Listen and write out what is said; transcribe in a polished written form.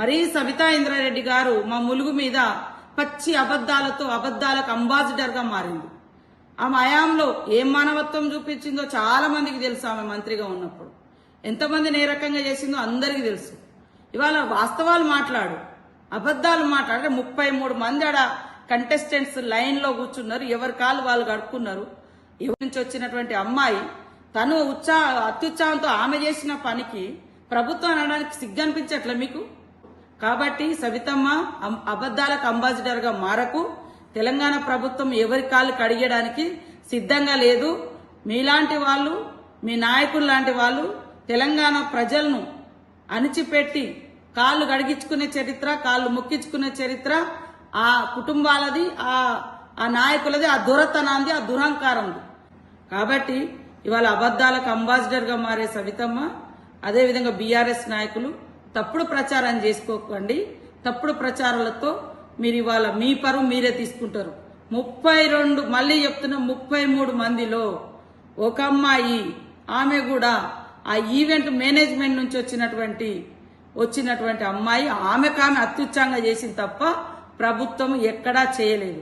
మరీ సబితా ఇంద్రారెడ్డి గారు మా ములుగు మీద పచ్చి అబద్దాలతో అబద్దాలకు అంబాసిడర్ గా మారింది. ఆమె హయాంలో ఏం మానవత్వం చూపించిందో చాలా మందికి తెలుసు. ఆమె మంత్రిగా ఉన్నప్పుడు ఎంతమందిని ఏ రకంగా చేసిందో అందరికీ తెలుసు. ఇవాళ వాస్తవాలు మాట్లాడు, అబద్దాలు మాట్లాడే 33 మంది ఆడ కంటెస్టెంట్స్ లైన్ లో కూర్చున్నారు. ఎవరి కాళ్ళు వాళ్ళు గడుపుకున్నారు. ఎవరి నుంచి వచ్చినటువంటి అమ్మాయి తను అత్యుత్సాహంతో ఆమె చేసిన పనికి ప్రభుత్వం అనడానికి సిగ్గనిపించట్లే మీకు? కాబట్టి సవితమ్మ అబద్దాలకు అంబాసిడర్ గా మారకు. తెలంగాణ ప్రభుత్వం ఎవరి కాళ్ళు కడిగడానికి సిద్ధంగా లేదు. మీలాంటి వాళ్ళు, మీ నాయకులు లాంటి వాళ్ళు తెలంగాణ ప్రజలను అణిచిపెట్టి కాళ్ళు కడిగించుకునే చరిత్ర, కాళ్ళు మొక్కించుకునే చరిత్ర ఆ కుటుంబాలది, ఆ నాయకులది, ఆ దురతనాంది, ఆ దురహంకారంది. కాబట్టి ఇవాళ అబద్దాలకు అంబాసిడర్ గా మారే సవితమ్మ, అదేవిధంగా బీఆర్ఎస్ నాయకులు తప్పుడు ప్రచారం చేసుకోకండి. తప్పుడు ప్రచారాలతో మీరు ఇవాళ మీ పరువు మీరే తీసుకుంటారు. 32 మళ్ళీ చెప్తున్నా, 33 మందిలో ఒక అమ్మాయి, ఆమె కూడా ఆ ఈవెంట్ మేనేజ్మెంట్ నుంచి వచ్చినటువంటి అమ్మాయి, ఆమె అత్యుత్సాహంగా చేసింది తప్ప ప్రభుత్వం ఎక్కడా చేయలేదు.